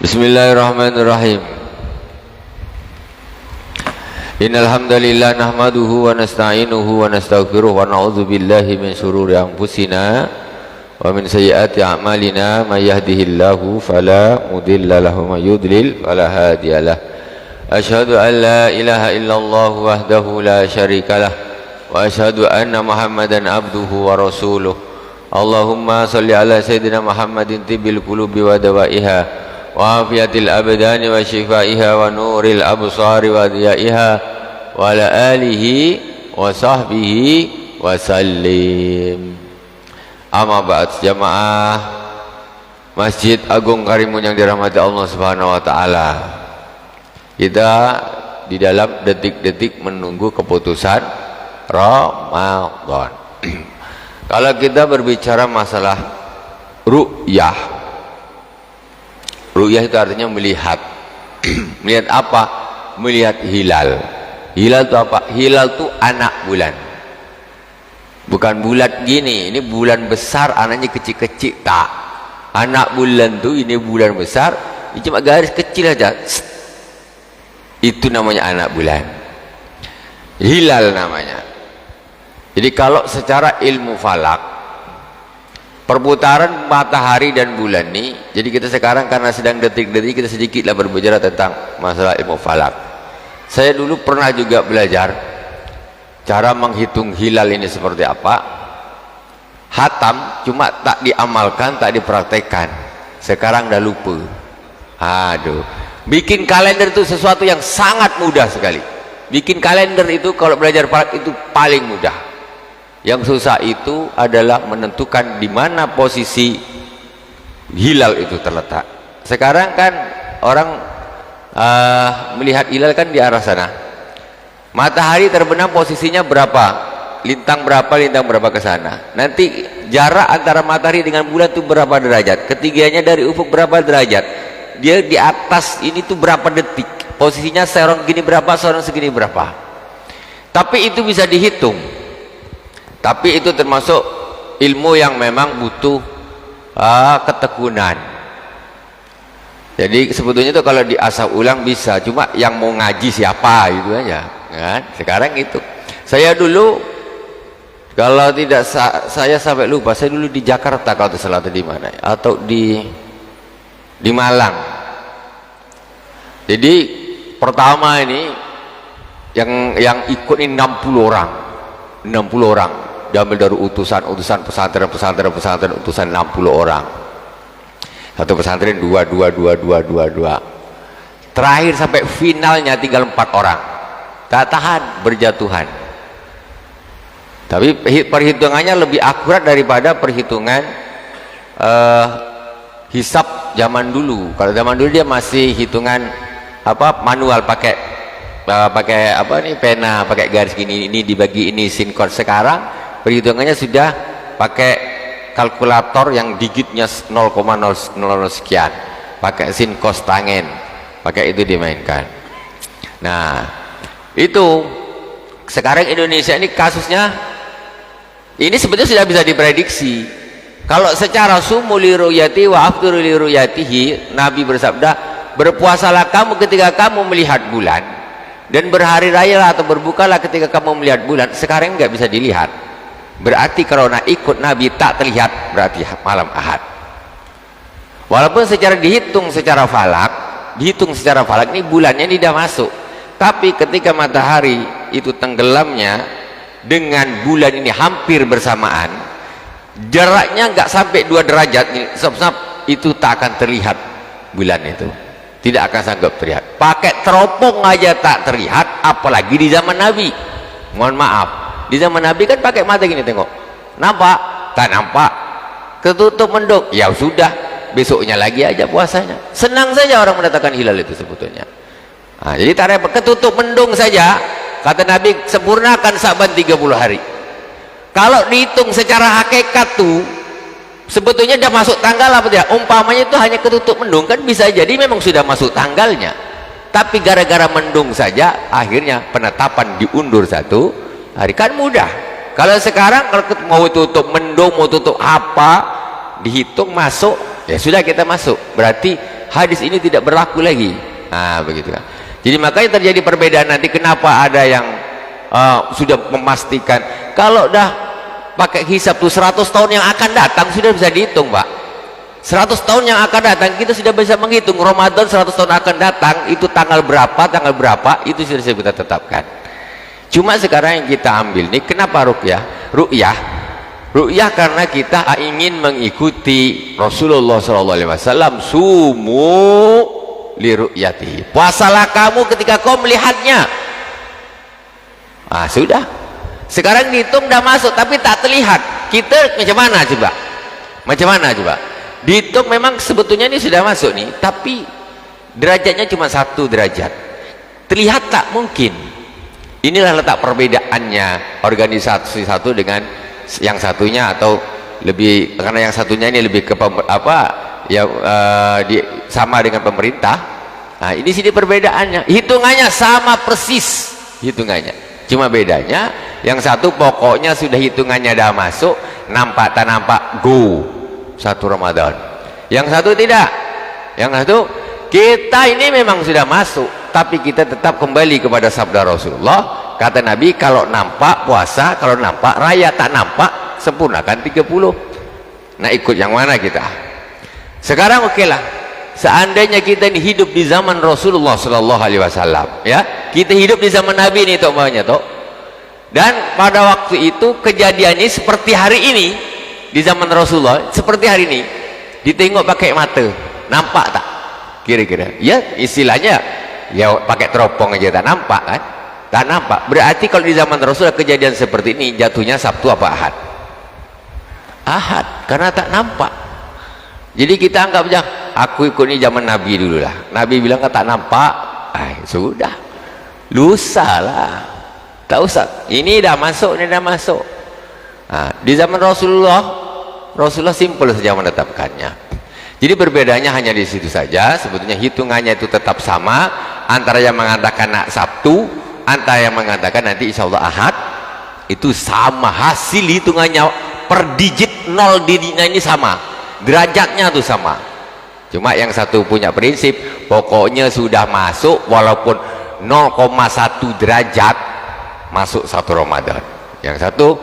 Bismillahirrahmanirrahim. Innal hamdalillah nahmaduhu wa nasta'inuhu wa nastaghfiruh wa na'udzu billahi min shururi anfusina wa min sayyiati a'malina may yahdihillahu fala mudilla lahu wa may yudlil fala hadiyalah. Asyhadu an la ilaha illallah wahdahu la syarikalah wa asyhadu anna Muhammadan abduhu wa rasuluh. Allahumma shalli ala sayyidina Muhammadin tibbil qulubi wa dawaiha wa afiyatil abdani wa shifaiha wa nuril absari wa diyaiha wa ala alihi wa sahbihi wa sallim. Amma ba'd, jamaah Masjid Agung Karimun yang dirahmati Allah Subhanahu wa taala. Kita di dalam detik-detik menunggu keputusan Ramadan. Kalau kita berbicara masalah ru'yah, ru'yah itu artinya melihat. Melihat apa? Melihat hilal. Hilal itu apa? Hilal itu anak bulan. Bukan bulat gini, ini bulan besar, anaknya kecil-kecil. Tak. Anak bulan itu ini bulan besar, ini cuma garis kecil aja. Itu namanya anak bulan. Hilal namanya. Jadi kalau secara ilmu falak, perputaran matahari dan bulan ini, jadi kita sekarang karena sedang detik-detik, kita sedikitlah berbicara tentang masalah ilmu falak. Saya dulu pernah juga belajar cara menghitung hilal ini seperti apa. Hatam cuma tak diamalkan, tak dipraktekkan. Sekarang dah lupa. Aduh, bikin kalender itu sesuatu yang sangat mudah sekali. Bikin kalender itu kalau belajar falak itu paling mudah. Yang susah itu adalah menentukan di mana posisi hilal itu terletak. Sekarang kan orang melihat hilal kan di arah sana. Matahari terbenam posisinya berapa? Lintang berapa ke sana. Nanti jarak antara matahari dengan bulan itu berapa derajat? Ketiganya dari ufuk berapa derajat? Dia di atas ini tuh berapa detik? Posisinya seorang gini berapa, seorang segini berapa? Tapi itu bisa dihitung. Tapi itu termasuk ilmu yang memang butuh ketekunan. Jadi sebetulnya itu kalau diasah ulang bisa, cuma yang mau ngaji siapa itu aja kan? Sekarang itu saya dulu, kalau tidak saya sampai lupa, saya dulu di Jakarta kalau tidak salah, di mana atau di Malang. Jadi pertama ini yang ikut ini 60 orang diambil dari utusan pesantren, utusan 60 orang. Satu pesantren dua. Terakhir sampai finalnya tinggal 4 orang. Tak tahan, berjatuhan. Tapi perhitungannya lebih akurat daripada perhitungan hisab zaman dulu. Kalau zaman dulu dia masih hitungan manual, pakai apa nih, pena, pakai garis gini, ini dibagi ini sinkron. Sekarang perhitungannya sudah pakai kalkulator yang digitnya 0,00 sekian, pakai sin cos tangen, pakai itu dimainkan. Nah itu sekarang Indonesia ini kasusnya ini sebetulnya sudah bisa diprediksi. Kalau secara sumu li ru'yati wa afduru li ru'yatihi, Nabi bersabda, berpuasalah kamu ketika kamu melihat bulan, dan berhari raya atau berbukalah ketika kamu melihat bulan. Sekarang nggak bisa dilihat, berarti kalau nak ikut Nabi tak terlihat, berarti malam Ahad. Walaupun secara dihitung secara falak ini bulannya tidak masuk, tapi ketika matahari itu tenggelamnya dengan bulan ini hampir bersamaan, jaraknya nggak sampai 2 derajat nih, itu tak akan terlihat bulan itu. Tidak akan sanggup terlihat. Pakai teropong aja tak terlihat, apalagi di zaman Nabi. Mohon maaf, di zaman Nabi kan pakai mata gini, tengok, nampak? Tak nampak, ketutup mendung, ya sudah, besoknya lagi aja puasanya. Senang saja orang mendatangkan hilal itu sebetulnya. Nah, jadi tak repot, ketutup mendung saja, kata Nabi, sempurnakan Sa'ban 30 hari. Kalau dihitung secara hakikat tuh sebetulnya sudah masuk tanggal apa tidak? Umpamanya itu hanya ketutup mendung, kan bisa jadi memang sudah masuk tanggalnya, tapi gara-gara mendung saja akhirnya penetapan diundur 1 hari. Kan mudah. Kalau sekarang kalau mau tutup mendung, mau tutup apa, dihitung masuk, ya sudah kita masuk. Berarti hadis ini tidak berlaku lagi. Nah begitu kan. Jadi makanya terjadi perbedaan nanti. Kenapa ada yang sudah memastikan kalau dah pakai hisab tuh 100 tahun yang akan datang sudah bisa dihitung, Pak. 100 tahun yang akan datang kita sudah bisa menghitung. Ramadan 100 tahun akan datang itu tanggal berapa itu sudah bisa kita tetapkan. Cuma sekarang yang kita ambil nih, kenapa ru'yah karena kita ingin mengikuti Rasulullah SAW. Sumu li ru'yati, puasalah kamu ketika kau melihatnya. Sudah, sekarang dihitung udah masuk tapi tak terlihat. Kita macam mana coba dihitung? Memang sebetulnya ini sudah masuk nih, tapi derajatnya cuma 1 derajat, terlihat tak mungkin. Inilah letak perbedaannya organisasi satu dengan yang satunya, atau lebih, karena yang satunya ini lebih ke sama dengan pemerintah. Ini sini perbedaannya, hitungannya sama persis hitungannya, cuma bedanya yang satu pokoknya sudah hitungannya dah masuk, nampak tak nampak go 1 Ramadan, yang satu tidak. Yang satu kita ini memang sudah masuk, tapi kita tetap kembali kepada sabda Rasulullah. Kata Nabi, kalau nampak puasa, kalau nampak raya, tak nampak sempurnakan 30. Nah ikut yang mana kita sekarang? Oke lah, seandainya kita ini hidup di zaman Rasulullah SAW, ya, kita hidup di zaman Nabi ini toh, dan pada waktu itu kejadian ini seperti hari ini di zaman Rasulullah, seperti hari ini ditengok pakai mata, nampak tak kira-kira? Ya istilahnya ya pakai teropong aja tak nampak kan, tak nampak. Berarti kalau di zaman Rasulullah kejadian seperti ini jatuhnya Sabtu apa Ahad? Ahad, karena tak nampak. Jadi kita anggap aja, aku ikut ini zaman Nabi dulu lah, Nabi bilang tak nampak, sudah, lusa lah, tak usah, ini dah masuk, ini dah masuk. Di zaman Rasulullah simpel saja menetapkannya. Jadi perbedaannya hanya di situ saja. Sebetulnya hitungannya itu tetap sama, antara yang mengatakan Sabtu, antara yang mengatakan nanti insya Allah Ahad, itu sama hasil hitungannya per digit 0 dirinya ini sama, derajatnya tuh sama. Cuma yang satu punya prinsip, pokoknya sudah masuk walaupun 0,1 derajat masuk 1 Ramadan. Yang satu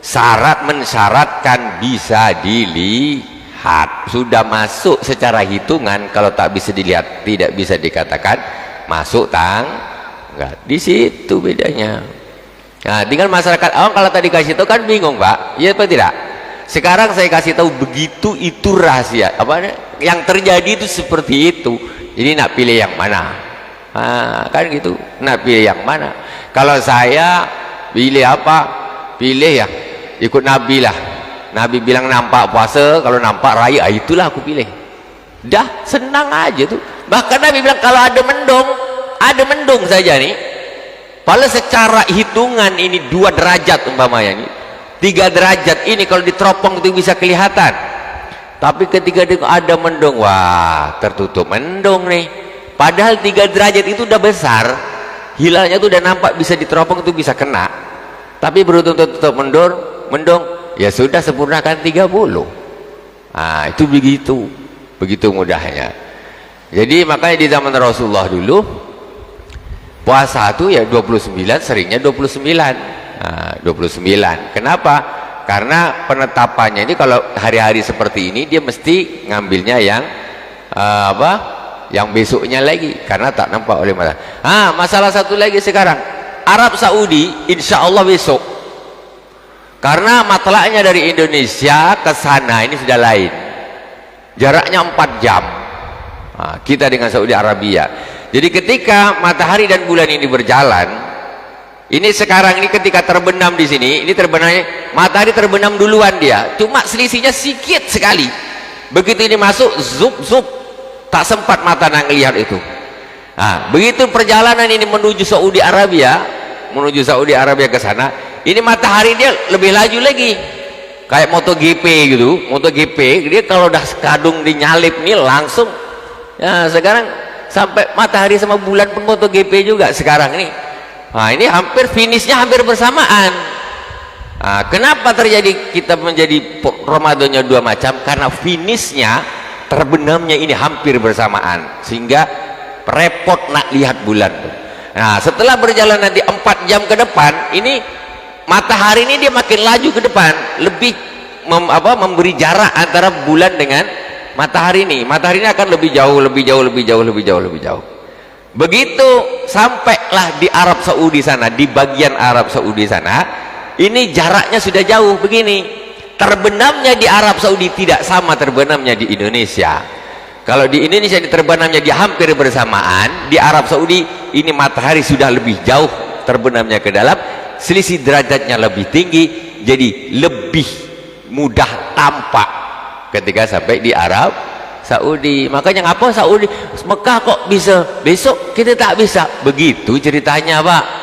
syarat mensyaratkan bisa dilihat, sudah masuk secara hitungan. Kalau tak bisa dilihat tidak bisa dikatakan masuk enggak. Di situ bedanya. Nah, dengan masyarakat awam kalau tadi kasih tahu kan bingung, Pak. Iya apa tidak? Sekarang saya kasih tahu begitu, itu rahasia. Yang terjadi itu seperti itu. Jadi nak pilih yang mana? Kan gitu. Nak pilih yang mana? Kalau saya pilih apa? Pilih ya ikut Nabi lah. Nabi bilang nampak puasa, kalau nampak raya, itulah aku pilih. Dah senang aja tuh. Bahkan Nabi bilang kalau ada mendung saja nih. Padahal secara hitungan ini 2 derajat umpamanya, ini 3 derajat ini kalau diteropong itu bisa kelihatan. Tapi ketika ada mendung, wah tertutup mendung nih. Padahal 3 derajat itu udah besar, hilalnya tuh udah nampak, bisa diteropong itu bisa kena. Tapi beruntung tutup mendung, ya sudah sempurnakan 30. Itu begitu mudahnya. Jadi makanya di zaman Rasulullah dulu puasa itu ya 29, seringnya 29. 29. Kenapa? Karena penetapannya ini kalau hari-hari seperti ini dia mesti ngambilnya yang yang besoknya lagi, karena tak nampak oleh mata. Masalah satu lagi sekarang, Arab Saudi insya Allah besok, karena matlaknya dari Indonesia ke sana ini sudah lain, jaraknya 4 jam. Kita dengan Saudi Arabia. Jadi ketika matahari dan bulan ini berjalan, ini sekarang ini ketika terbenam di sini, ini terbenamnya matahari terbenam duluan dia, cuma selisihnya sedikit sekali. Begitu ini masuk, zup, tak sempat mata lihat itu. Begitu perjalanan ini menuju Saudi Arabia ke sana, ini matahari dia lebih laju lagi, kayak MotoGP gitu. MotoGP dia kalau udah kadung dinyalip nih langsung. Sekarang sampai matahari sama bulan pun MotoGP juga sekarang ini. Ini hampir finishnya hampir bersamaan. Kenapa terjadi kita menjadi Ramadannya 2 macam? Karena finishnya terbenamnya ini hampir bersamaan, sehingga repot nak lihat bulan. Nah, setelah berjalan nanti 4 jam ke depan, ini matahari ini dia makin laju ke depan, lebih memberi jarak antara bulan dengan matahari ini. Matahari ini akan lebih jauh, lebih jauh, lebih jauh, lebih jauh, lebih jauh. Begitu sampailah di Arab Saudi sana, di bagian Arab Saudi sana, ini jaraknya sudah jauh begini. Terbenamnya di Arab Saudi tidak sama terbenamnya di Indonesia. Kalau di Indonesia ini terbenamnya di hampir bersamaan, di Arab Saudi ini matahari sudah lebih jauh terbenamnya ke dalam, selisih derajatnya lebih tinggi, jadi lebih mudah tampak ketika sampai di Arab Saudi. Makanya ngapa Saudi, Mekah kok bisa, besok kita tak bisa? Begitu ceritanya, Pak.